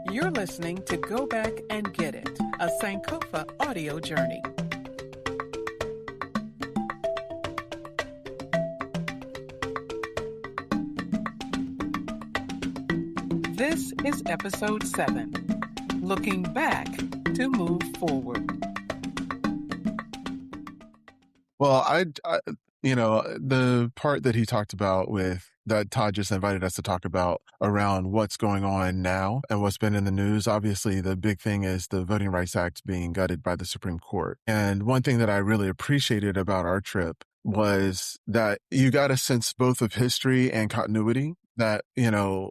You're listening to Go Back and Get It, a Sankofa audio journey. This is episode 7, Looking Back to Move Forward. Well, the part that he talked about that Todd just invited us to talk about around what's going on now and what's been in the news. Obviously, the big thing is the Voting Rights Act being gutted by the Supreme Court. And one thing that I really appreciated about our trip was that you got a sense both of history and continuity that, a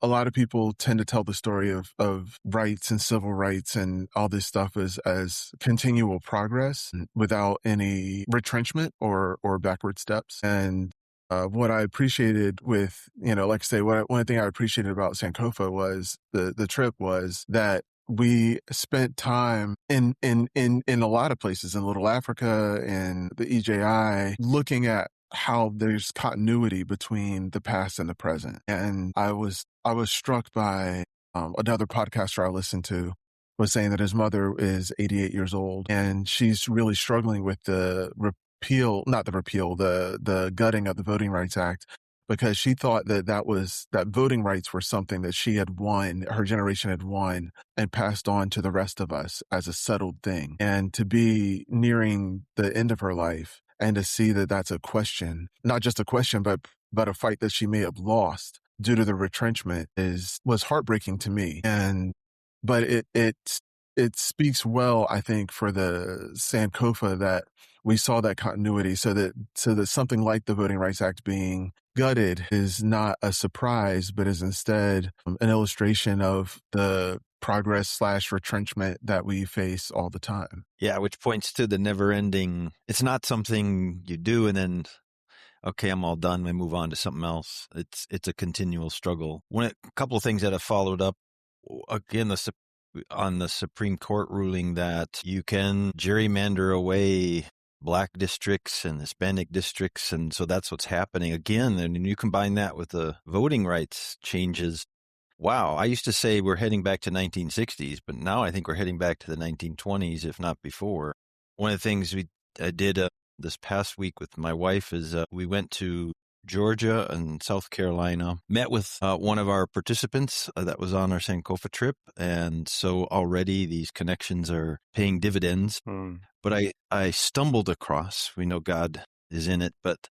lot of people tend to tell the story of rights and civil rights and all this stuff as continual progress without any retrenchment or backward steps. And what I appreciated with, like I say, one thing I appreciated about Sankofa was the trip was that we spent time in a lot of places in Little Africa and the EJI looking at how there's continuity between the past and the present. And I was struck by another podcaster I listened to was saying that his mother is 88 years old and she's really struggling with the gutting of the Voting Rights Act, because she thought that voting rights were something that she had won, her generation had won, and passed on to the rest of us as a settled thing. And to be nearing the end of her life and to see that that's a question, not just a question, but a fight that she may have lost due to the retrenchment was heartbreaking to me. But it speaks well, I think, for the Sankofa that we saw that continuity, so that something like the Voting Rights Act being gutted is not a surprise, but is instead an illustration of the progress/retrenchment that we face all the time. Yeah, which points to the never-ending. It's not something you do and then, okay, I'm all done, we move on to something else. It's a continual struggle. A couple of things that have followed up, again, on the Supreme Court ruling that you can gerrymander away Black districts and Hispanic districts, and so that's what's happening again. And you combine that with the voting rights changes. Wow, I used to say we're heading back to 1960s, but now I think we're heading back to the 1920s, if not before. One of the things I did this past week with my wife is we went to Georgia and South Carolina, met with one of our participants that was on our Sankofa trip. And so already these connections are paying dividends. But I stumbled across, we know God is in it, but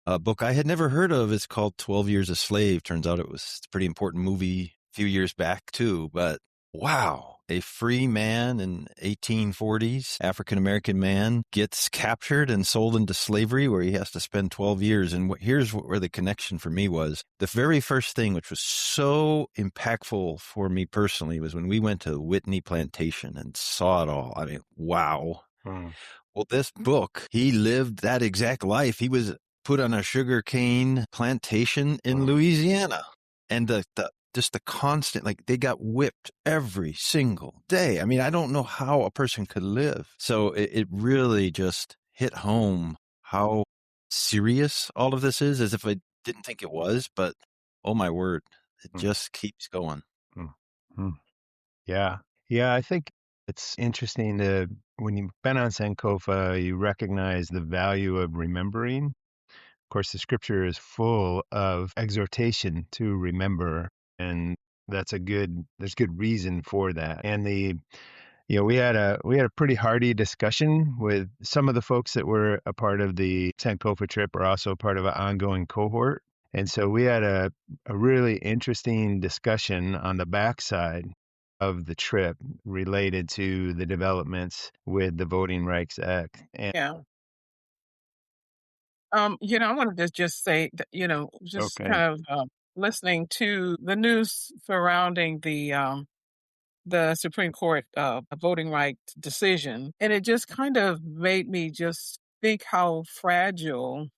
a book I had never heard of is called 12 Years a Slave. Turns out it was a pretty important movie a few years back too, but wow. A free man in 1840s, African-American man, gets captured and sold into slavery where he has to spend 12 years. And here's where the connection for me was. The very first thing, which was so impactful for me personally, was when we went to Whitney Plantation and saw it all. I mean, wow. Well, this book, he lived that exact life. He was put on a sugarcane plantation in Louisiana. And just the constant, they got whipped every single day. I mean, I don't know how a person could live. So it really just hit home how serious all of this is, as if I didn't think it was, but oh my word, it just keeps going. Yeah. I think it's interesting when you've been on Sankofa, you recognize the value of remembering. Of course, the scripture is full of exhortation to remember. And there's good reason for that. And we had a pretty hearty discussion with some of the folks that were a part of the Sankofa trip, are also part of an ongoing cohort. And so we had a really interesting discussion on the backside of the trip related to the developments with the Voting Rights Act. I wanted to just say that, just Okay. kind of listening to the news surrounding the Supreme Court voting rights decision, and it just kind of made me just think how fragile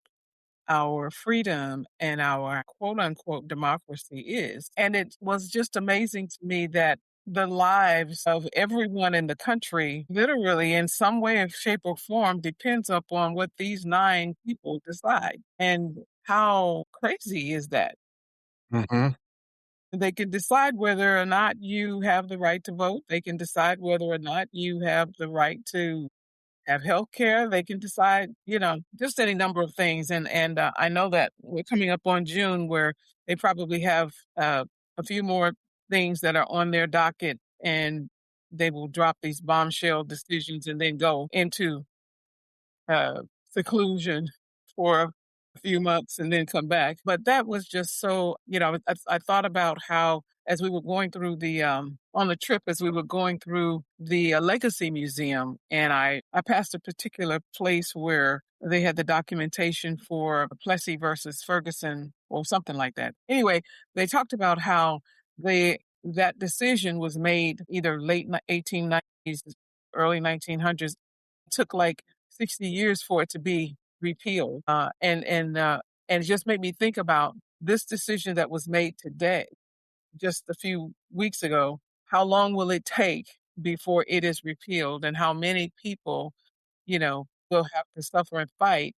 our freedom and our quote unquote democracy is. And it was just amazing to me that the lives of everyone in the country, literally in some way, shape, or form, depends upon what these 9 people decide. And how crazy is that? Mm-hmm. They can decide whether or not you have the right to vote. They can decide whether or not you have the right to have health care. They can decide, just any number of things. And I know that we're coming up on June where they probably have a few more things that are on their docket, and they will drop these bombshell decisions and then go into uh, seclusion for a few months and then come back. But that was just so, I thought about how, as we were going through on the trip, as we were going through the Legacy Museum, and I passed a particular place where they had the documentation for Plessy versus Ferguson or something like that. Anyway, they talked about how that decision was made either late 1890s, early 1900s, took like 60 years for it to be repealed. And it just made me think about this decision that was made today, just a few weeks ago. How long will it take before it is repealed, and how many people, will have to suffer and fight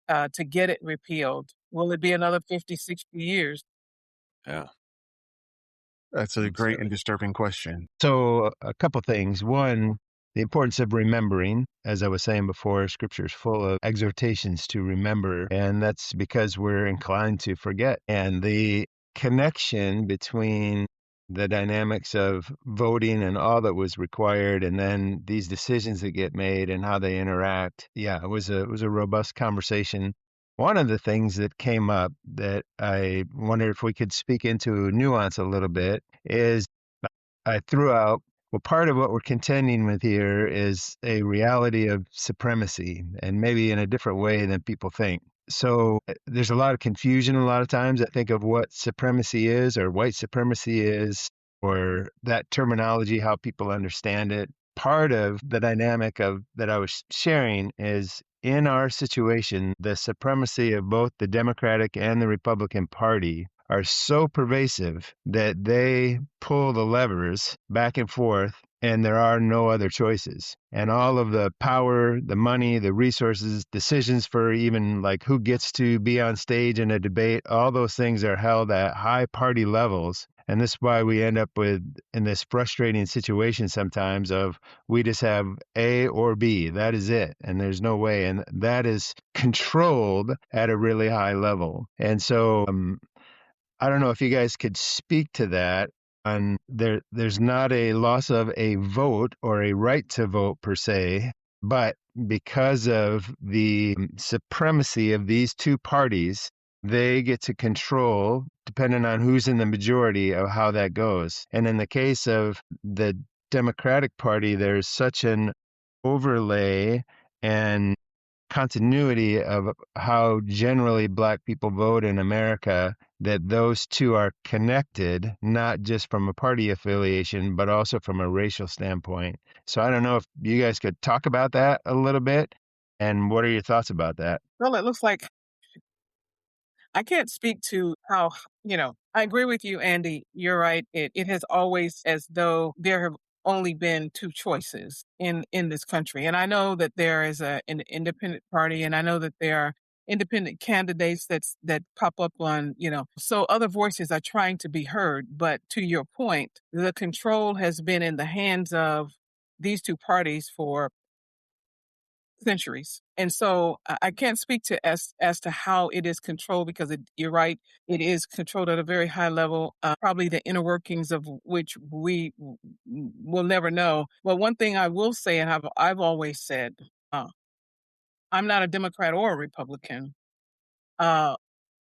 to get it repealed? Will it be another 50, 60 years? Yeah. That's a great and disturbing question. So a couple things. One, the importance of remembering. As I was saying before, Scripture is full of exhortations to remember, and that's because we're inclined to forget. And the connection between the dynamics of voting and all that was required, and then these decisions that get made and how they interact. Yeah, it was a robust conversation. One of the things that came up that I wondered if we could speak into nuance a little bit is I threw out, well, part of what we're contending with here is a reality of supremacy, and maybe in a different way than people think. So there's a lot of confusion a lot of times, I think, of what supremacy is or white supremacy is, or that terminology, how people understand it. Part of the dynamic of that I was sharing is, in our situation, the supremacy of both the Democratic and the Republican Party are so pervasive that they pull the levers back and forth, and there are no other choices. And all of the power, the money, the resources, decisions for even like who gets to be on stage in a debate, all those things are held at high party levels. And this is why we end up in this frustrating situation sometimes of we just have A or B. That is it. And there's no way. And that is controlled at a really high level. And so I don't know if you guys could speak to that. And there's not a loss of a vote or a right to vote per se, but because of the supremacy of these two parties, they get to control, depending on who's in the majority, of how that goes. And in the case of the Democratic Party, there's such an overlay and continuity of how generally Black people vote in America, that those two are connected, not just from a party affiliation, but also from a racial standpoint. So I don't know if you guys could talk about that a little bit, and what are your thoughts about that? Well, it looks like I can't speak to how, I agree with you, Andy. You're right. It has always as though there have only been two choices in this country. And I know that there is an independent party, and I know that there are independent candidates that pop up on, so other voices are trying to be heard. But to your point, the control has been in the hands of these two parties for centuries. And so I can't speak to as to how it is controlled, because you're right, it is controlled at a very high level, probably the inner workings of which we will never know. But one thing I will say, and I've always said, I'm not a Democrat or a Republican, and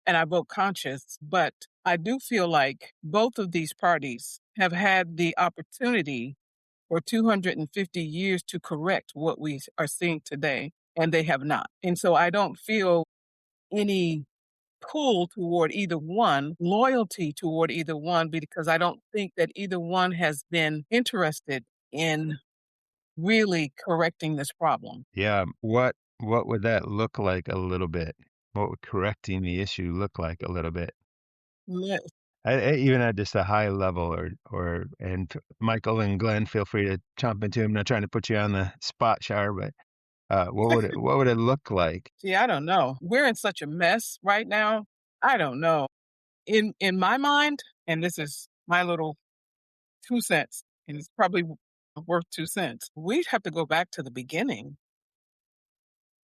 I vote conscious, but I do feel like both of these parties have had the opportunity for 250 years to correct what we are seeing today, and they have not. And so I don't feel any pull toward either one, loyalty toward either one, because I don't think that either one has been interested in really correcting this problem. Yeah, what would that look like a little bit? What would correcting the issue look like a little bit? Yes. Even at just a high level, and Michael and Glenn, feel free to chomp into. I'm not trying to put you on the spot, Shar, but what would it look like? See, I don't know. We're in such a mess right now. I don't know. In my mind, and this is my little 2 cents, and it's probably worth 2 cents. We'd have to go back to the beginning,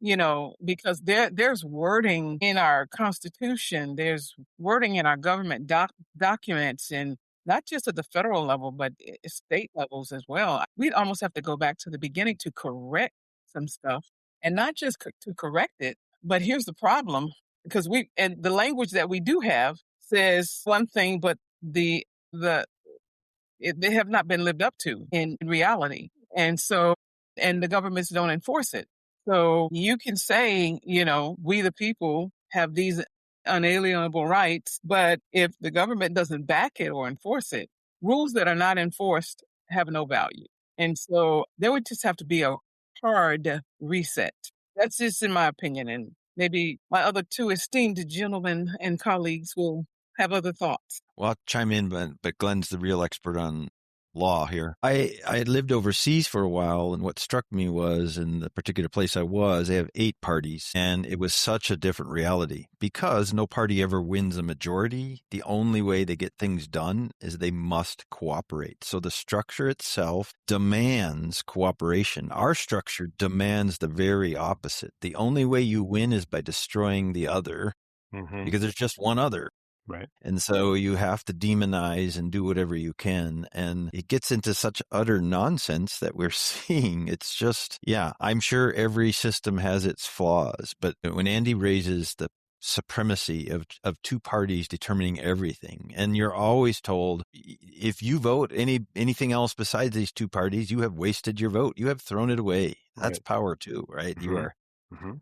because there's wording in our Constitution, there's wording in our government documents, and not just at the federal level, but state levels as well. We'd almost have to go back to the beginning to correct some stuff, and not just to correct it. But here's the problem, because the language that we do have says one thing, but the they have not been lived up to in reality. And the governments don't enforce it. So you can say, we the people have these unalienable rights, but if the government doesn't back it or enforce it, rules that are not enforced have no value. And so there would just have to be a hard reset. That's just in my opinion. And maybe my other two esteemed gentlemen and colleagues will have other thoughts. Well, I'll chime in, but Glenn's the real expert on law here. I had lived overseas for a while, and what struck me was in the particular place I was, they have 8 parties, and it was such a different reality because no party ever wins a majority. The only way they get things done is they must cooperate. So the structure itself demands cooperation. Our structure demands the very opposite. The only way you win is by destroying the other, because there's just one other. Right. And so you have to demonize and do whatever you can. And it gets into such utter nonsense that we're seeing. It's just, I'm sure every system has its flaws. But when Andy raises the supremacy of 2 parties determining everything, and you're always told, if you vote anything else besides these 2 parties, you have wasted your vote. You have thrown it away. That's power too, right? You are.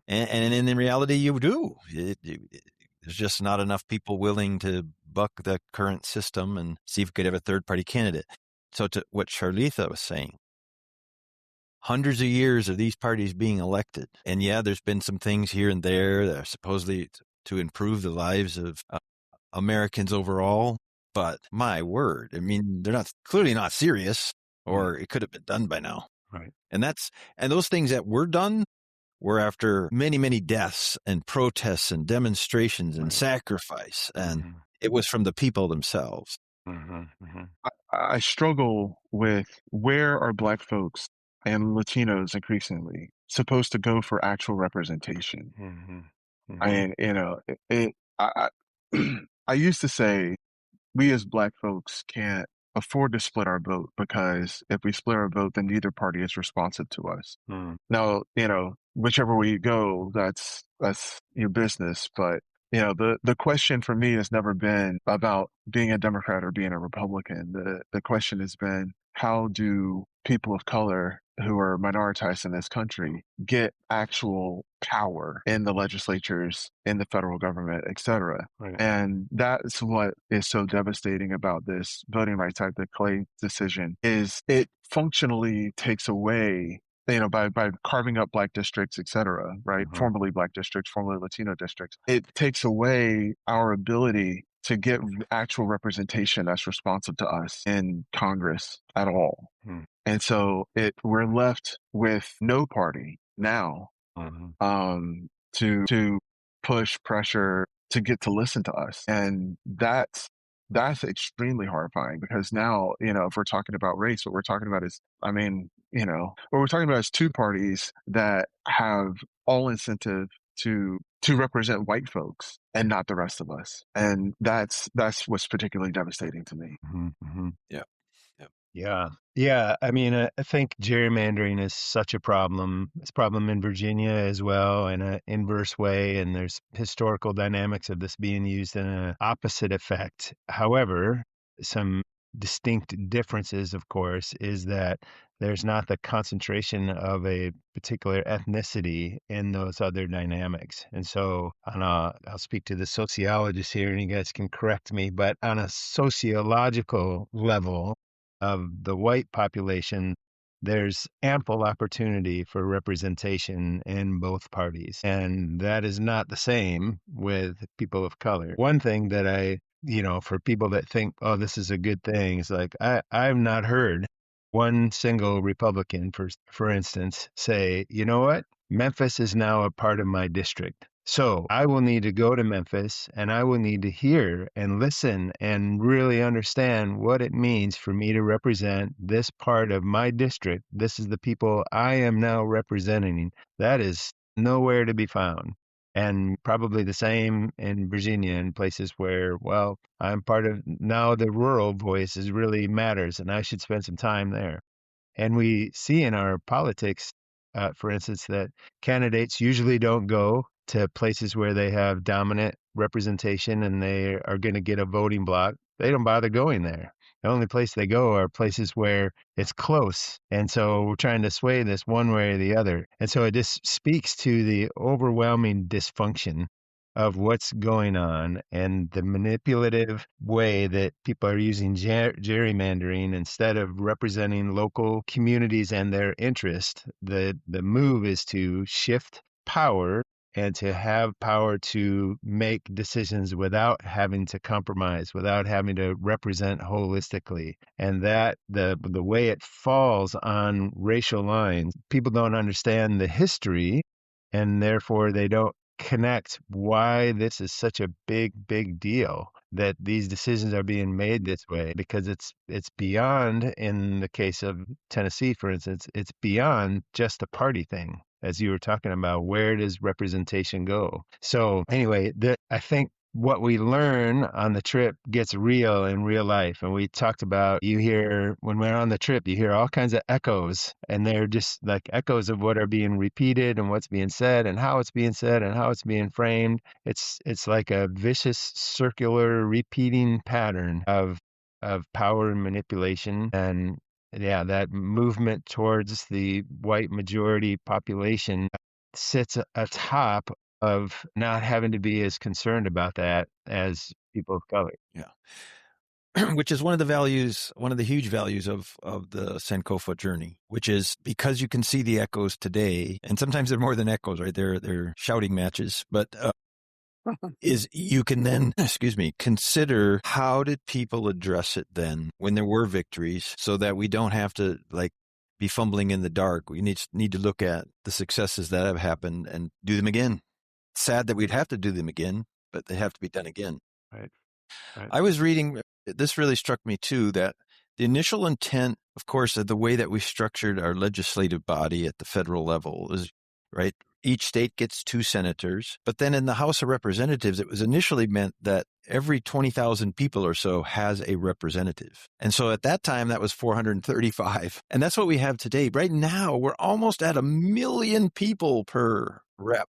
And in reality, you do. There's just not enough people willing to buck the current system and see if we could have a third-party candidate. So to what Sharleatha was saying, hundreds of years of these parties being elected, and there's been some things here and there that are supposedly to improve the lives of Americans overall, but my word, I mean, they're clearly not serious, or it could have been done by now. Right. And those things that were done were after many, many deaths and protests and demonstrations and sacrifice. And it was from the people themselves. I struggle with where are Black folks and Latinos increasingly supposed to go for actual representation. I mean, I used to say we as Black folks can't afford to split our vote, because if we split our vote, then neither party is responsive to us. Now, whichever way you go, that's your business. But the question for me has never been about being a Democrat or being a Republican. The question has been, how do people of color who are minoritized in this country get actual power in the legislatures, in the federal government, et cetera? And that's what is so devastating about this Voting Rights Act, the Clay decision, is it functionally takes away, by carving up Black districts, et cetera, right? Formerly Black districts, formerly Latino districts. It takes away our ability to get actual representation that's responsive to us in Congress at all. And so we're left with no party now to push pressure to get to listen to us. And that's extremely horrifying, because now, if we're talking about race, what we're talking about is, what we're talking about is 2 parties that have all incentive to represent white folks and not the rest of us. And that's what's particularly devastating to me. Yeah. I mean, I think gerrymandering is such a problem. It's a problem in Virginia as well, in an inverse way. And there's historical dynamics of this being used in an opposite effect. However, some distinct differences, of course, is that there's not the concentration of a particular ethnicity in those other dynamics. And so I'll speak to the sociologists here, and you guys can correct me, but on a sociological level of the white population, there's ample opportunity for representation in both parties. And that is not the same with people of color. One thing that for people that think, oh, this is a good thing, is like, I've not heard one single Republican, for instance, say, you know what? Memphis is now a part of my district. So I will need to go to Memphis and I will need to hear and listen and really understand what it means for me to represent this part of my district. This is the people I am now representing. That is nowhere to be found. And probably the same in Virginia and places where, well, I'm part of now the rural voice is really matters and I should spend some time there. And we see in our politics, for instance, that candidates usually don't go to places where they have dominant representation and they are going to get a voting block. They don't bother going there. The only place they go are places where it's close. And so we're trying to sway this one way or the other. And so it just speaks to the overwhelming dysfunction of what's going on and the manipulative way that people are using gerrymandering instead of representing local communities and their interest. The move is to shift power and to have power to make decisions without having to compromise, without having to represent holistically. And that the way it falls on racial lines, people don't understand the history and therefore they don't connect why this is such a big deal that these decisions are being made this way, because it's beyond, in the case of Tennessee, for instance, it's beyond just a party thing. As you were talking about, where does representation go? So anyway, I think what we learn on the trip gets real in real life. And we talked about, you hear, when we're on the trip, you hear all kinds of echoes, and they're just like echoes of what are being repeated and what's being said and how it's being said and how it's being framed. It's like a vicious circular repeating pattern of power and manipulation. And yeah, that movement towards the white majority population sits atop of not having to be as concerned about that as people of color. Yeah. Which is one of the huge values of the Sankofa journey, which is because you can see the echoes today, and sometimes they're more than echoes, right? They're shouting matches, but is you can then, consider how did people address it then when there were victories, so that we don't have to be fumbling in the dark. We need to look at the successes that have happened and do them again. Sad that we'd have to do them again, but they have to be done again. Right. I was reading, this really struck me too, that the initial intent, of course, of the way that we structured our legislative body at the federal level is, right, each state gets 2 senators, but then in the House of Representatives, it was initially meant that every 20,000 people or so has a representative. And so at that time, that was 435. And that's what we have today. Right now, we're almost at 1 million people per rep.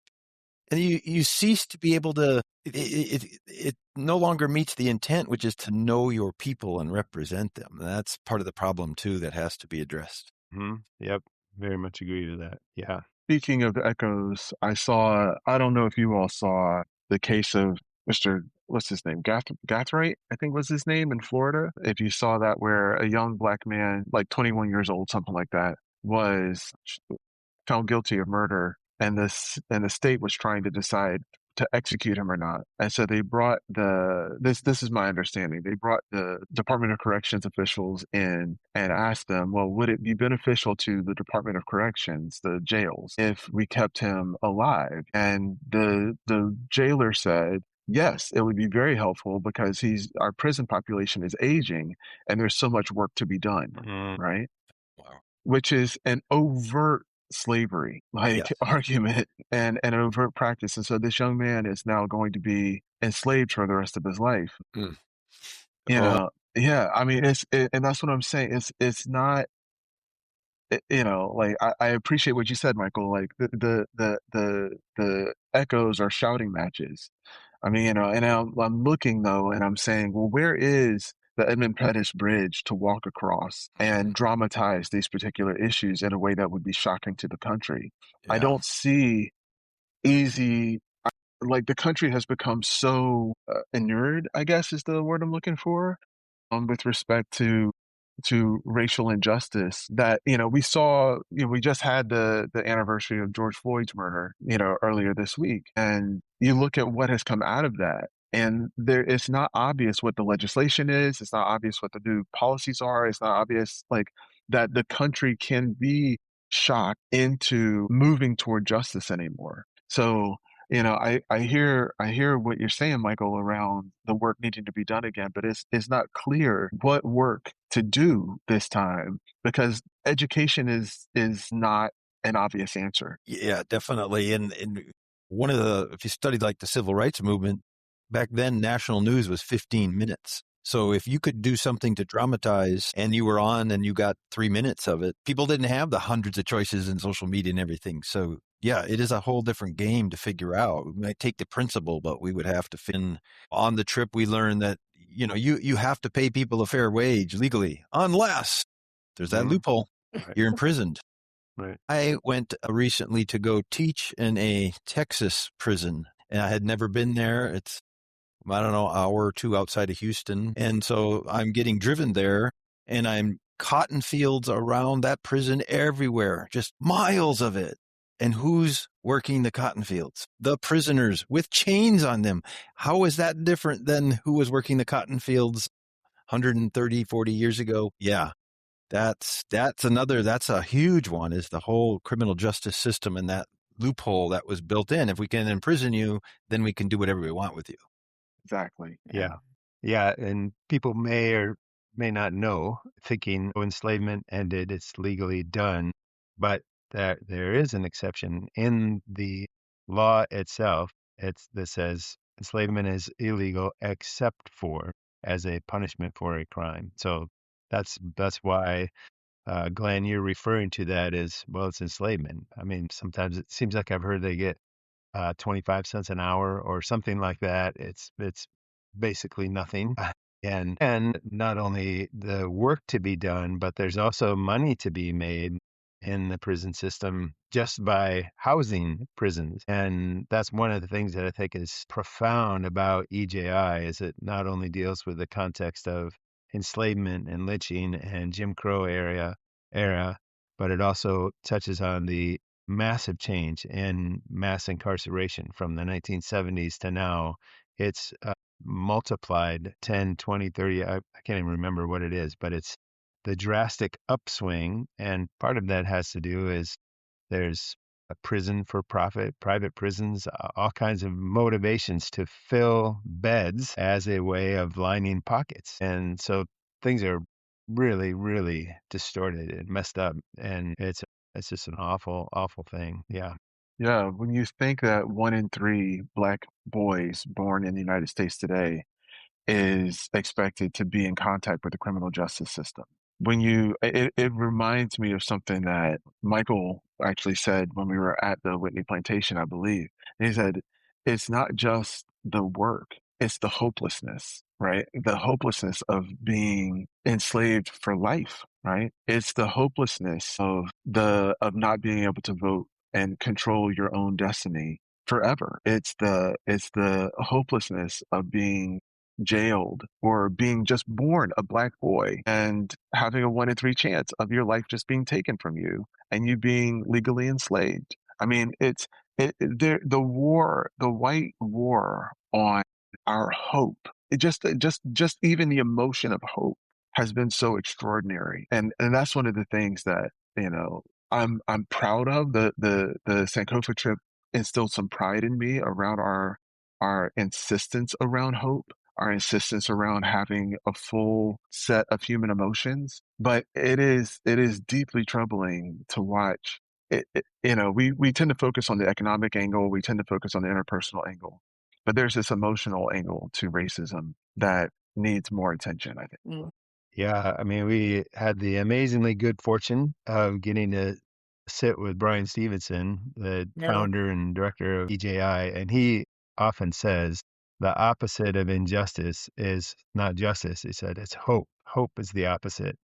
And you cease to be able to, it no longer meets the intent, which is to know your people and represent them. And that's part of the problem too that has to be addressed. Mm-hmm. Yep. Very much agree with that. Yeah. Speaking of the echoes, I don't know if you all saw the case of Mr. What's his name? Gathright, I think was his name, in Florida. If you saw that, where a young black man, like 21 years old, something like that, was found guilty of murder, and the state was trying to decide to execute him or not. And so they brought this is my understanding. They brought the Department of Corrections officials in and asked them, well, would it be beneficial to the Department of Corrections, the jails, if we kept him alive? And the jailer said, yes, it would be very helpful because our prison population is aging and there's so much work to be done, right? Wow. Which is an overt slavery argument and an overt practice. And so this young man is now going to be enslaved for the rest of his life. You know, yeah, I mean, and that's what I'm saying. It's not, like, I appreciate what you said, Michael. Like the echoes are shouting matches. I mean, and I'm looking though, and I'm saying, well, where is the Edmund Pettus Bridge to walk across and dramatize these particular issues in a way that would be shocking to the country? Yeah. I don't see easy, like the country has become so inured, I guess is the word I'm looking for, with respect to racial injustice that, we saw, we just had the anniversary of George Floyd's murder, earlier this week. And you look at what has come out of that, and it's not obvious what the legislation is. It's not obvious what the new policies are. It's not obvious, like, that the country can be shocked into moving toward justice anymore. So I hear what you're saying, Michael, around the work needing to be done again, but it's not clear what work to do this time, because education is not an obvious answer. Yeah, definitely. And one of if you studied like the civil rights movement, back then national news was 15 minutes. So if you could do something to dramatize and you were on and you got 3 minutes of it, people didn't have the hundreds of choices in social media and everything. So yeah, it is a whole different game to figure out. We might take the principle, but we would have to fit in. On the trip, we learned that, you have to pay people a fair wage legally, unless there's that loophole. Right. You're imprisoned. Right. I went recently to go teach in a Texas prison, and I had never been there. It's, I don't know, hour or two outside of Houston. And so I'm getting driven there, and I'm cotton fields around that prison everywhere, just miles of it. And who's working the cotton fields? The prisoners with chains on them. How is that different than who was working the cotton fields 130, 40 years ago? Yeah. That's a huge one, is the whole criminal justice system and that loophole that was built in. If we can imprison you, then we can do whatever we want with you. Exactly. Yeah. Yeah. And people may or may not know, thinking enslavement ended, it's legally done. But there is an exception in the law itself. That says enslavement is illegal except for as a punishment for a crime. So that's why, Glenn, you're referring to that as, well, it's enslavement. I mean, sometimes it seems like I've heard they get 25 cents an hour or something like that. It's basically nothing. And not only the work to be done, but there's also money to be made in the prison system just by housing prisons. And that's one of the things that I think is profound about EJI, is it not only deals with the context of enslavement and lynching and Jim Crow era, but it also touches on the massive change in mass incarceration from the 1970s to now. It's multiplied 10, 20, 30. I can't even remember what it is, but it's the drastic upswing. And part of that has to do is there's a prison for profit, private prisons, all kinds of motivations to fill beds as a way of lining pockets. And so things are really, really distorted and messed up. And it's just an awful, awful thing. Yeah. Yeah, when you think that 1 in 3 Black boys born in the United States today is expected to be in contact with the criminal justice system, it reminds me of something that Michael actually said when we were at the Whitney Plantation, I believe. He said, it's not just the work, it's the hopelessness, right? The hopelessness of being enslaved for life, right? It's the hopelessness of not being able to vote and control your own destiny forever. It's the hopelessness of being jailed or being just born a Black boy and having a 1 in 3 chance of your life just being taken from you and you being legally enslaved. I mean, the white war on our hope. It just even the emotion of hope has been so extraordinary, and that's one of the things that I'm proud of. The Sankofa trip instilled some pride in me around our insistence around hope, our insistence around having a full set of human emotions. But it is deeply troubling to watch. We tend to focus on the economic angle, we tend to focus on the interpersonal angle, but there's this emotional angle to racism that needs more attention, I think. Mm. Yeah, I mean, we had the amazingly good fortune of getting to sit with Brian Stevenson, the Yeah. founder and director of EJI, and he often says the opposite of injustice is not justice. He said it's hope. Hope is the opposite,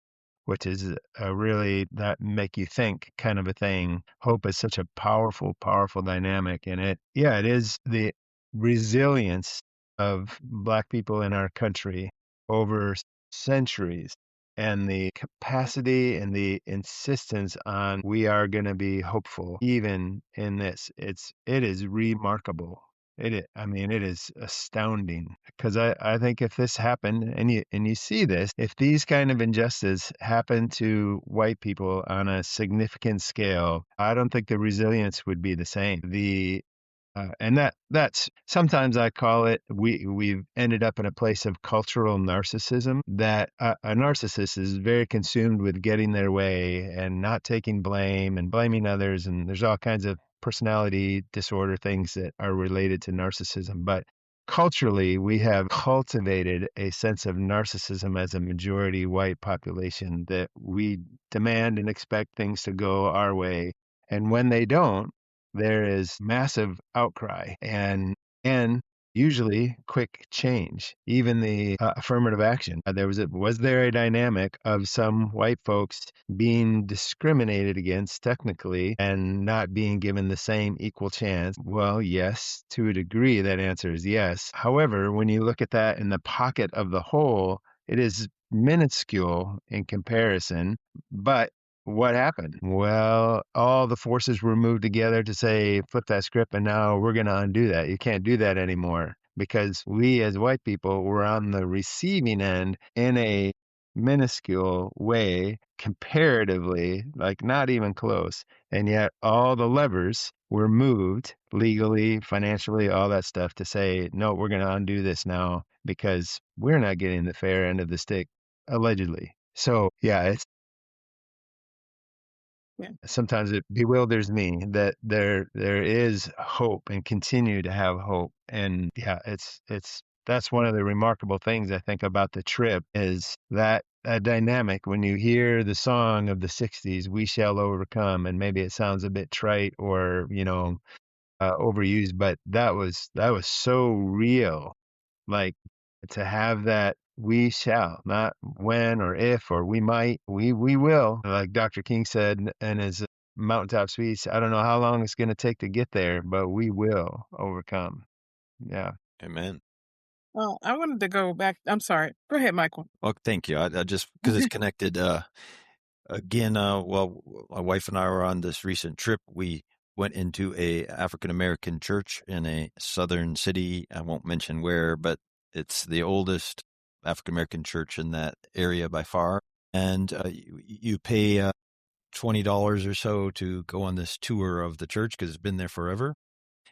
which is a really that make you think kind of a thing. Hope is such a powerful, powerful dynamic, and it is the resilience of Black people in our country over centuries, and the capacity and the insistence on we are going to be hopeful even in this. It is remarkable. I mean, it is astounding, because I think if this happened, and you see this, if these kind of injustices happen to white people on a significant scale, I don't think the resilience would be the same. The And that's sometimes I call it, we've ended up in a place of cultural narcissism, that a narcissist is very consumed with getting their way and not taking blame and blaming others. And there's all kinds of personality disorder things that are related to narcissism. But culturally, we have cultivated a sense of narcissism as a majority white population, that we demand and expect things to go our way. And when they don't, there is massive outcry and usually quick change, even the affirmative action. Was there a dynamic of some white folks being discriminated against technically and not being given the same equal chance? Well, yes, to a degree, that answer is yes. However, when you look at that in the pocket of the whole, it is minuscule in comparison, but what happened? Well, all the forces were moved together to say, flip that script, and now we're going to undo that. You can't do that anymore, because we as white people were on the receiving end in a minuscule way, comparatively, like not even close. And yet all the levers were moved legally, financially, all that stuff to say, no, we're going to undo this now because we're not getting the fair end of the stick, allegedly. So yeah, it's sometimes it bewilders me that there is hope and continue to have hope. And yeah, it's that's one of the remarkable things I think about the trip, is that dynamic. When you hear the song of the 60s, We Shall Overcome, and maybe it sounds a bit trite or, overused, but that was so real. Like, to have that, we shall, not when or if or we might, we will. Like Dr. King said in his mountaintop speech, I don't know how long it's going to take to get there, but we will overcome. Yeah. Amen. Well, I wanted to go back. I'm sorry. Go ahead, Michael. Well, thank you. I just, because it's connected. Again, well, my wife and I were on this recent trip. We went into a African American church in a southern city. I won't mention where, but it's the oldest African American church in that area by far. And you pay $20 or so to go on this tour of the church because it's been there forever.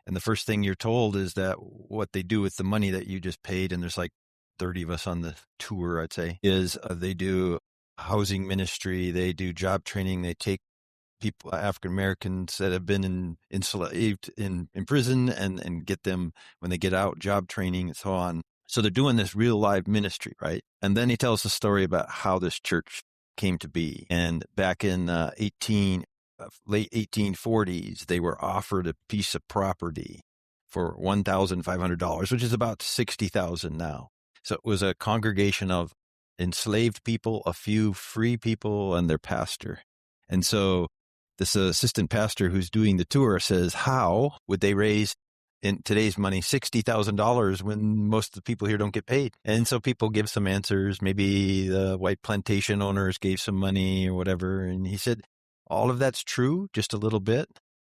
And the first thing you're told is that what they do with the money that you just paid, and there's like 30 of us on the tour, I'd say, is they do housing ministry, they do job training, they take people, African Americans that have been enslaved in prison, and get them, when they get out, job training and so on. So they're doing this real live ministry, right? And then he tells the story about how this church came to be. And back in late 1840s, they were offered a piece of property for $1,500, which is about $60,000 now. So it was a congregation of enslaved people, a few free people, and their pastor. And so this assistant pastor who's doing the tour says, how would they raise, in today's money, $60,000 when most of the people here don't get paid? And so people give some answers. Maybe the white plantation owners gave some money or whatever. And he said, all of that's true, just a little bit.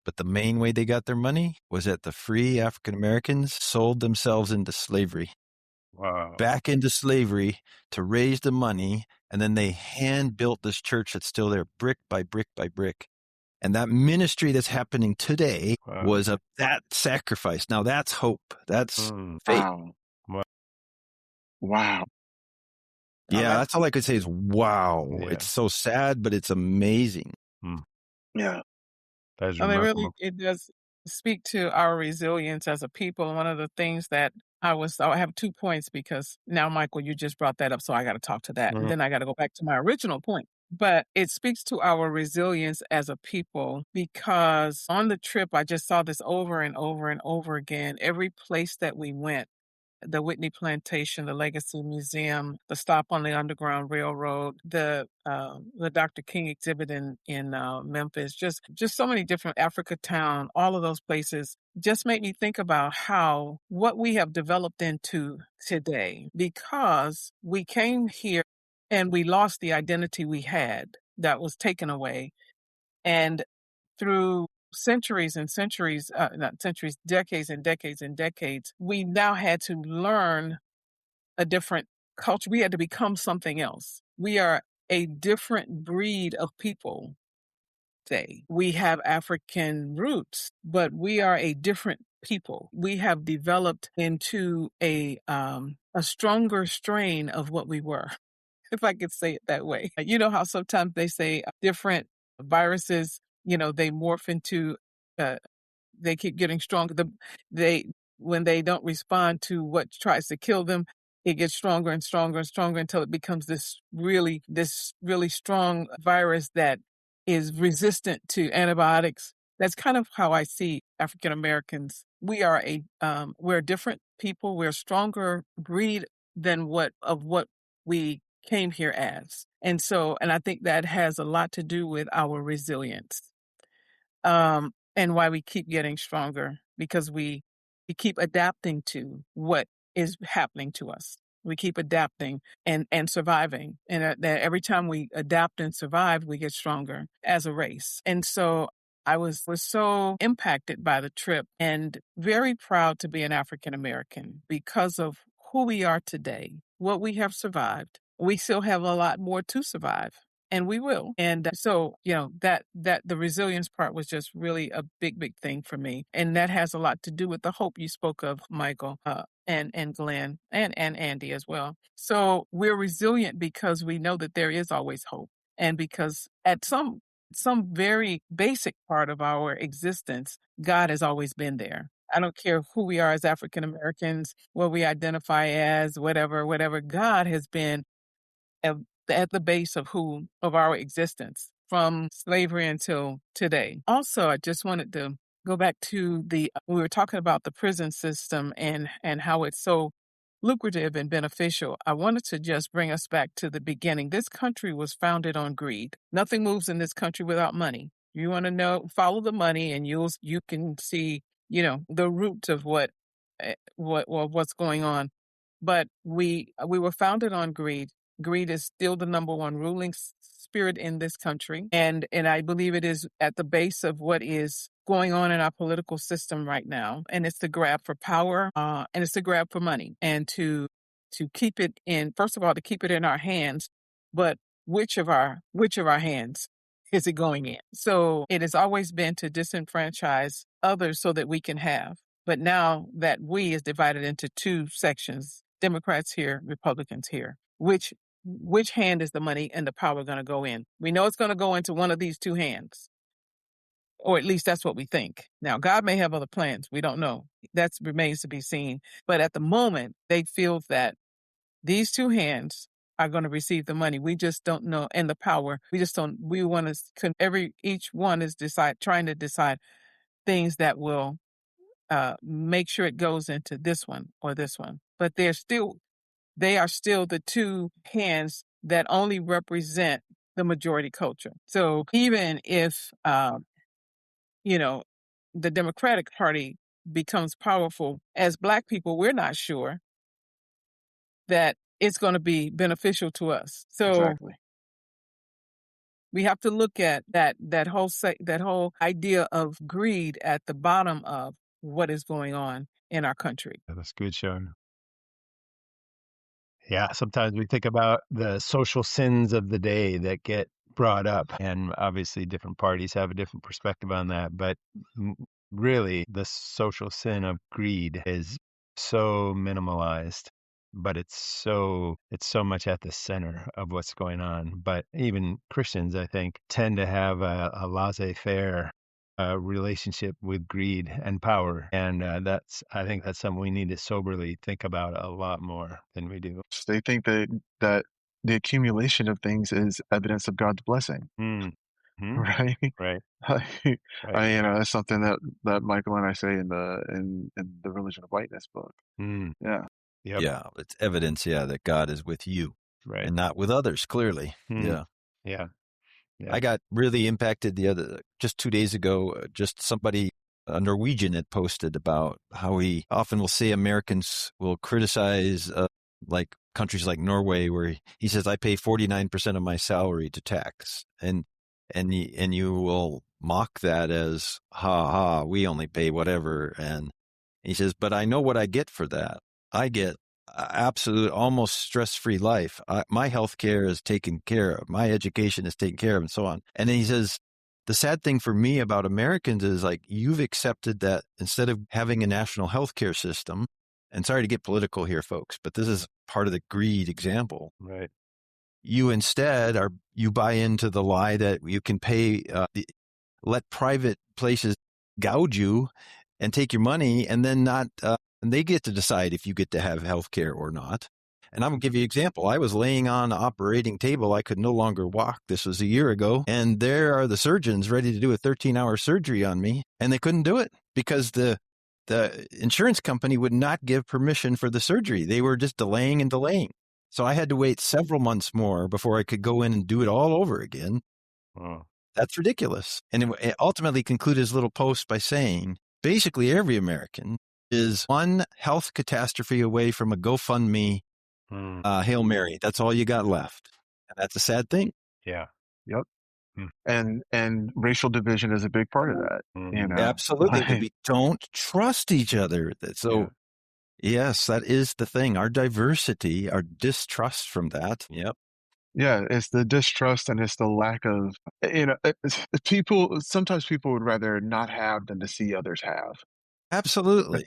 But the main way they got their money was that the free African Americans sold themselves into slavery. Wow. Back into slavery to raise the money. And then they hand built this church that's still there, brick by brick by brick. And that ministry that's happening today was of that sacrifice. Now that's hope. That's faith. Wow. Yeah, that's all I could say is wow. Yeah. It's so sad, but it's amazing. Yeah. That's I mean, really, it does speak to our resilience as a people. And one of the things that I have 2 points, because now, Michael, you just brought that up, so I got to talk to that. And then I got to go back to my original point. But it speaks to our resilience as a people, because on the trip, I just saw this over and over and over again. Every place that we went, the Whitney Plantation, the Legacy Museum, the stop on the Underground Railroad, the Dr. King exhibit in Memphis, just so many different, Africa Town, all of those places just made me think about what we have developed into today, because we came here and we lost the identity we had that was taken away. And through centuries and centuries, not centuries, decades and decades and decades, we now had to learn a different culture. We had to become something else. We are a different breed of people today. We have African roots, but we are a different people. We have developed into a stronger strain of what we were, if I could say it that way. You know how sometimes they say different viruses, they morph into, uh, they keep getting stronger. They when they don't respond to what tries to kill them, it gets stronger and stronger and stronger until it becomes this really strong virus that is resistant to antibiotics. That's kind of how I see African Americans. We're a different people. We're a stronger breed than what we came here as. And I think that has a lot to do with our resilience. And why we keep getting stronger, because we keep adapting to what is happening to us. We keep adapting and surviving. And that every time we adapt and survive, we get stronger as a race. And so I was so impacted by the trip and very proud to be an African American because of who we are today, what we have survived. We still have a lot more to survive. And we will. And so, that the resilience part was just really a big, big thing for me. And that has a lot to do with the hope you spoke of, Michael, and Glenn, and Andy as well. So we're resilient because we know that there is always hope. And because at some very basic part of our existence, God has always been there. I don't care who we are as African Americans, what we identify as, whatever. God has been at the base of our existence from slavery until today. Also, I just wanted to go back to we were talking about the prison system and how it's so lucrative and beneficial. I wanted to just bring us back to the beginning. This country was founded on greed. Nothing moves in this country without money. You want to follow the money, and you can see, the roots of what's going on. But we were founded on greed. Greed is still the number one ruling spirit in this country. And I believe it is at the base of what is going on in our political system right now. And it's the grab for power, and it's the grab for money. And to keep it in, first of all, to keep it in our hands, but which of our hands is it going in? So it has always been to disenfranchise others so that we can have. But now that we is divided into two sections, Democrats here, Republicans here. Which hand is the money and the power going to go in? We know it's going to go into one of these two hands, or at least that's what we think. Now, God may have other plans. We don't know. That remains to be seen. But at the moment, they feel that these two hands are going to receive the money. We just don't know, and the power. We just don't. We want to. Each one is trying to decide things that will make sure it goes into this one or this one. But they are still the two hands that only represent the majority culture. So even if, the Democratic Party becomes powerful, as Black people, we're not sure that it's going to be beneficial to us. So Exactly. we have to look at that whole idea of greed at the bottom of what is going on in our country. That's good, Sean. Yeah, sometimes we think about the social sins of the day that get brought up, and obviously different parties have a different perspective on that. But really, the social sin of greed is so minimalized, but it's so much at the center of what's going on. But even Christians, I think, tend to have a laissez-faire relationship with greed and power, and I think that's something we need to soberly think about a lot more than we do. They think that the accumulation of things is evidence of God's blessing, Mm-hmm. right? Right. Right. Right. That's something that Michael and I say in the Religion of Whiteness book. Mm. Yeah. Yep. Yeah, it's evidence, that God is with you Right. and not with others, clearly. Mm. Yeah. Yeah. I got really impacted just 2 days ago. Just somebody, a Norwegian, had posted about how he often will say Americans will criticize like countries like Norway, where he says, I pay 49% of my salary to tax. And you will mock that as, ha, we only pay whatever. And he says, but I know what I get for that. I get absolute, almost stress-free life. My health care is taken care of. My education is taken care of, and so on. And then he says, The sad thing for me about Americans is like, you've accepted that instead of having a national healthcare system, and sorry to get political here, folks, but this is part of the greed example. Right. You instead you buy into the lie that you can pay, let private places gouge you and take your money, and then not, and they get to decide if you get to have healthcare or not. And I'm going to give you an example. I was laying on the operating table. I could no longer walk. This was a year ago. And there are the surgeons ready to do a 13-hour surgery on me. And they couldn't do it because the insurance company would not give permission for the surgery. They were just delaying and delaying. So I had to wait several months more before I could go in and do it all over again. Wow. That's ridiculous. And it ultimately concluded his little post by saying, basically every American is one health catastrophe away from a GoFundMe Hail Mary. That's all you got left. And that's a sad thing. Yeah. Yep. And racial division is a big part of that. You know, Absolutely. like, We don't trust each other. So yes, that is the thing. Our diversity, our distrust from that. Yep. yeah, it's the distrust and it's the lack of, sometimes people would rather not have than to see others have, Absolutely.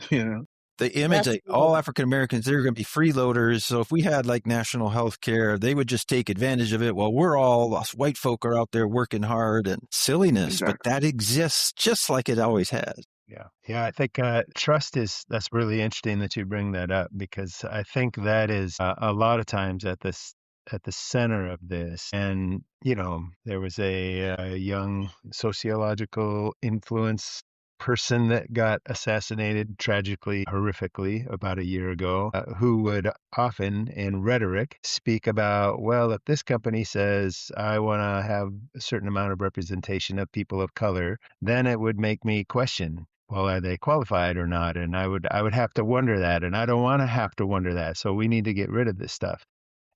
you know? The image that Absolutely. all African Americans, they're going to be freeloaders. So if we had like national health care, they would just take advantage of it. Well, us white folk are out there working hard and silliness, Exactly. but that exists just like it always has. Yeah. Yeah. I think trust that's really interesting that you bring that up, because I think that is a lot of times at the center of this. And, there was a young sociological influence person that got assassinated tragically, horrifically about a year ago, who would often in rhetoric speak about, well, if this company says I want to have a certain amount of representation of people of color, then it would make me question, well, are they qualified or not? And I would have to wonder that, and I don't want to have to wonder that. So we need to get rid of this stuff.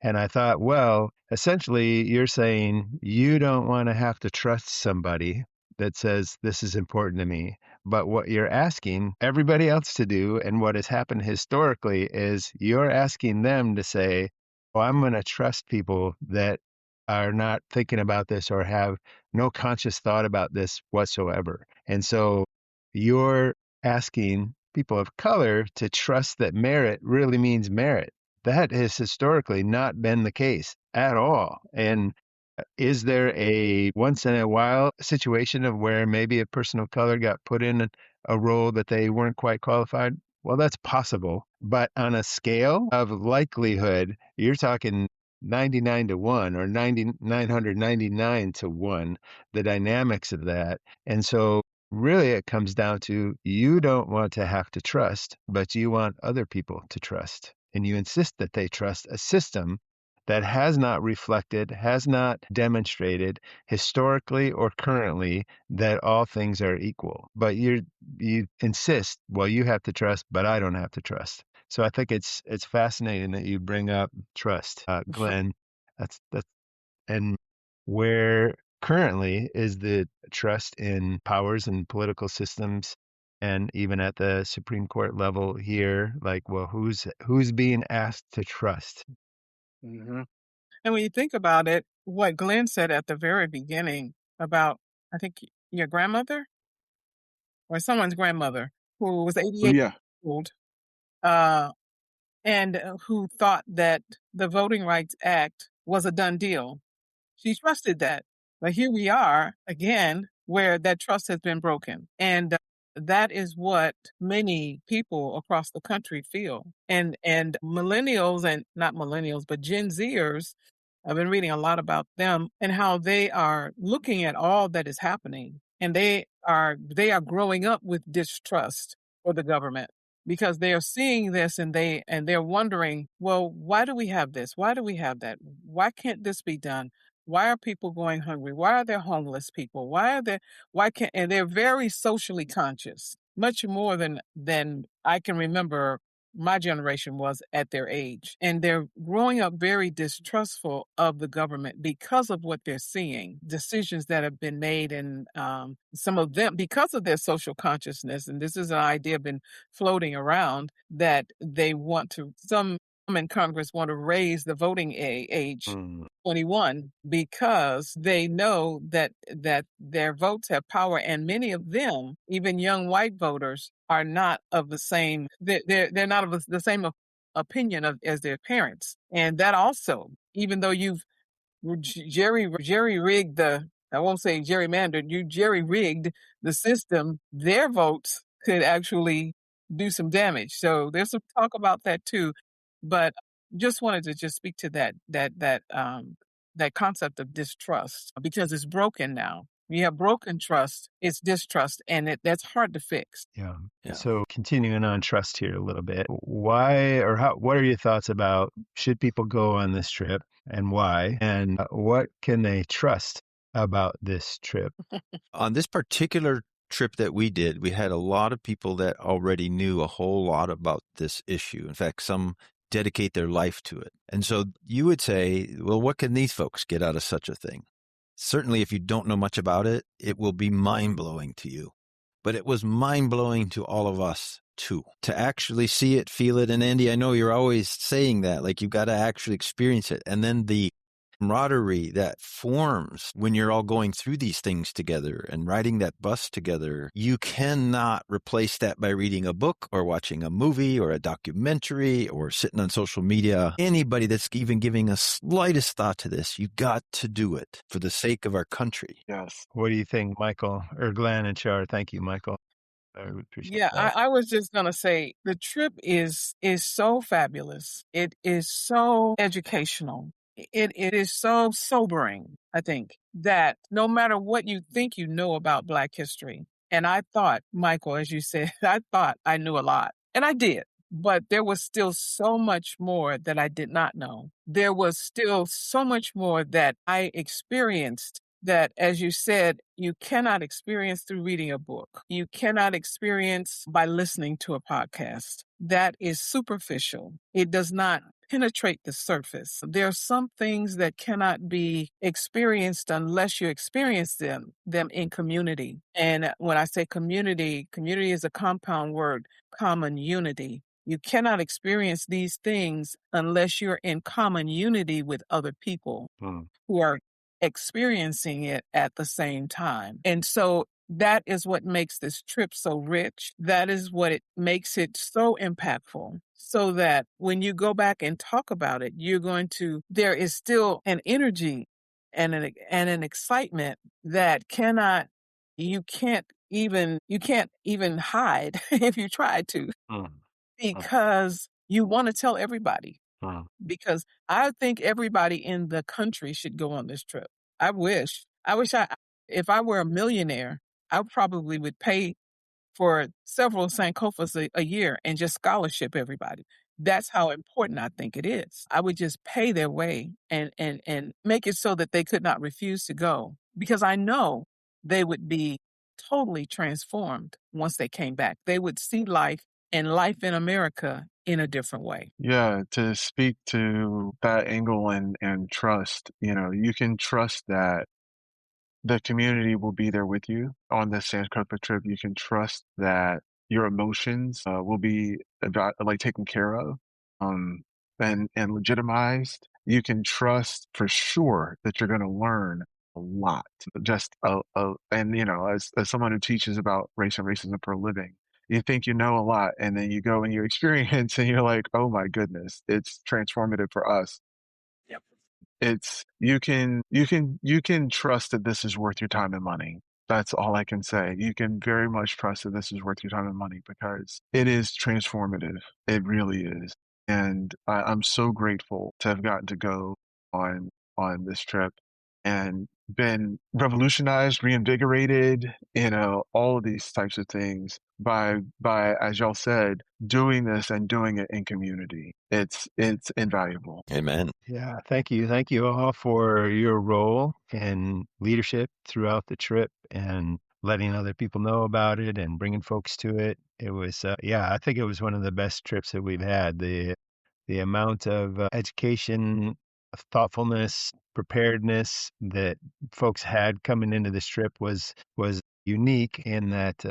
And I thought, well, essentially you're saying you don't want to have to trust somebody that says this is important to me. But what you're asking everybody else to do, and what has happened historically, is you're asking them to say, oh, I'm going to trust people that are not thinking about this or have no conscious thought about this whatsoever. And so you're asking people of color to trust that merit really means merit. That has historically not been the case at all. And is there a once in a while situation of where maybe a person of color got put in a role that they weren't quite qualified? Well, that's possible. But on a scale of likelihood, you're talking 99 to 1 or 999 to 1, the dynamics of that. And so really it comes down to, you don't want to have to trust, but you want other people to trust. And you insist that they trust a system that has not reflected, has not demonstrated historically or currently that all things are equal. But you insist, well, you have to trust, but I don't have to trust. So I think it's fascinating that you bring up trust, Glenn. That's and where currently is the trust in powers and political systems, and even at the Supreme Court level here, like, well, who's being asked to trust? Mm-hmm. And when you think about it, what Glenn said at the very beginning about, I think, your grandmother or someone's grandmother who was 88 Yeah. years old, uh, and who thought that the Voting Rights Act was a done deal. She trusted that. But here we are again, where that trust has been broken. And that is what many people across the country feel. And millennials, and not millennials, but Gen Zers, I've been reading a lot about them and how they are looking at all that is happening. And they are growing up with distrust for the government, because they are seeing this and they're wondering, well, why do we have this? Why do we have that? Why can't this be done? Why are people going hungry? Why are there homeless people? And they're very socially conscious, much more than I can remember my generation was at their age. And they're growing up very distrustful of the government because of what they're seeing, decisions that have been made, and some of them, because of their social consciousness. And this is an idea been floating around that they want to, some in Congress want to raise the voting age 21 because they know that their votes have power, and many of them, even young white voters, are not of the same. They're not of the same opinion as their parents, and that also, even though you've jerry rigged I won't say gerrymandered, you jerry rigged the system, their votes could actually do some damage. So there's some talk about that too. But just wanted to just speak to that concept of distrust because it's broken now. You have broken trust, it's distrust, and that's hard to fix. Yeah. Yeah. So continuing on trust here a little bit, why or how? What are your thoughts about should people go on this trip and why? And what can they trust about this trip? On this particular trip that we did, we had a lot of people that already knew a whole lot about this issue. In fact, some dedicate their life to it. And so you would say, well, what can these folks get out of such a thing? Certainly, if you don't know much about it, it will be mind-blowing to you. But it was mind-blowing to all of us, too. To actually see it, feel it. And Andy, I know you're always saying that, like you've got to actually experience it. And then the camaraderie that forms when you're all going through these things together and riding that bus together, you cannot replace that by reading a book or watching a movie or a documentary or sitting on social media. Anybody that's even giving a slightest thought to this, you got to do it for the sake of our country. Yes. What do you think, Michael or Glenn and Char? Thank you, Michael. I would appreciate Yeah, that. I was just gonna say the trip is so fabulous. It is so educational. It is so sobering, I think, that no matter what you think you know about Black history, and I thought, Michael, as you said, I thought I knew a lot, and I did, but there was still so much more that I did not know. There was still so much more that I experienced that, as you said, you cannot experience through reading a book. You cannot experience by listening to a podcast. That is superficial. It does not penetrate the surface. There are some things that cannot be experienced unless you experience them in community. And when I say community, community is a compound word, common unity. You cannot experience these things unless you're in common unity with other people who are experiencing it at the same time. And so that is what makes this trip so rich. That is what it makes it so impactful. So that when you go back and talk about it, there is still an energy and an excitement that you can't even hide if you try to, because you want to tell everybody. Because I think everybody in the country should go on this trip. I wish if I were a millionaire, I probably would pay for several Sankofas a year and just scholarship everybody. That's how important I think it is. I would just pay their way and make it so that they could not refuse to go, because I know they would be totally transformed once they came back. They would see life and life in America in a different way. Yeah, to speak to that angle and trust, you can trust that the community will be there with you on this Sankofa trip. You can trust that your emotions will be taken care of and legitimized. You can trust for sure that you're going to learn a lot. As someone who teaches about race and racism for a living, you think you know a lot, and then you go and you experience, and you're like, oh my goodness, it's transformative for us. It's you can trust that this is worth your time and money. That's all I can say. You can very much trust that this is worth your time and money because it is transformative. It really is. And I'm so grateful to have gotten to go on this trip and been revolutionized, reinvigorated, all of these types of things by as y'all said, doing this and doing it in community. It's invaluable. Amen. Yeah, thank you. Thank you all for your role and leadership throughout the trip and letting other people know about it and bringing folks to it. It was, I think it was one of the best trips that we've had. The amount of education, thoughtfulness, preparedness that folks had coming into this trip was unique in that,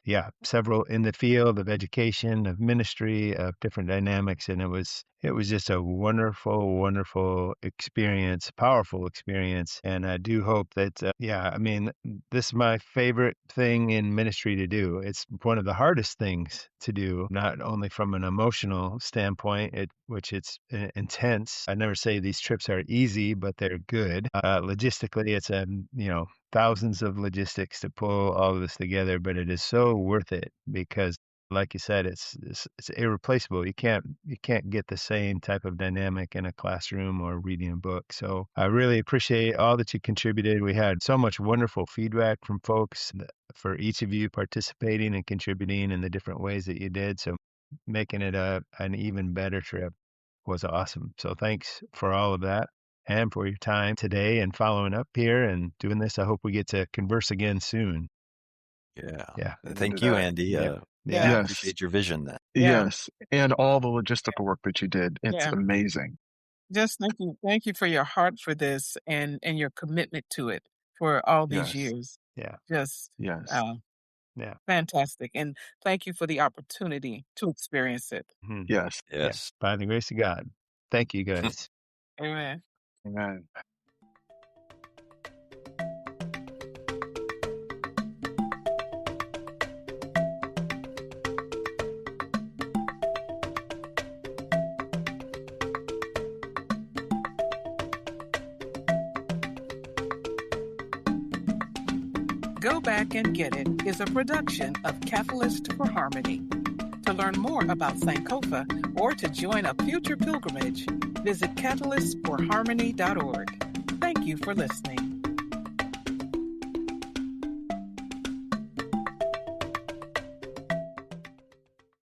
several in the field of education, of ministry, of different dynamics. And it was just a wonderful, wonderful experience, powerful experience. And I do hope that, this is my favorite thing in ministry to do. It's one of the hardest things to do, not only from an emotional standpoint, which it's intense. I never say these trips are easy, but they're good. Logistically, it's thousands of logistics to pull all of this together, but it is so worth it because, like you said, it's irreplaceable. You can't get the same type of dynamic in a classroom or reading a book. So I really appreciate all that you contributed. We had so much wonderful feedback from folks for each of you participating and contributing in the different ways that you did. So making it an even better trip was awesome. So thanks for all of that and for your time today and following up here and doing this. I hope we get to converse again soon. Yeah. Thank you, Andy. I Yes. appreciate your vision then. Yeah. Yes. And all the logistical work that you did. It's Yeah. amazing. Just thank you for your heart for this and your commitment to it for all these Yes. years. Yeah. Just Yes. fantastic. And thank you for the opportunity to experience it. Mhm. Yes. Yes. By the grace of God. Thank you, guys. Amen. Amen. Go Back and Get It is a production of Catalyst for Harmony. To learn more about Sankofa or to join a future pilgrimage, visit catalystforharmony.org. Thank you for listening.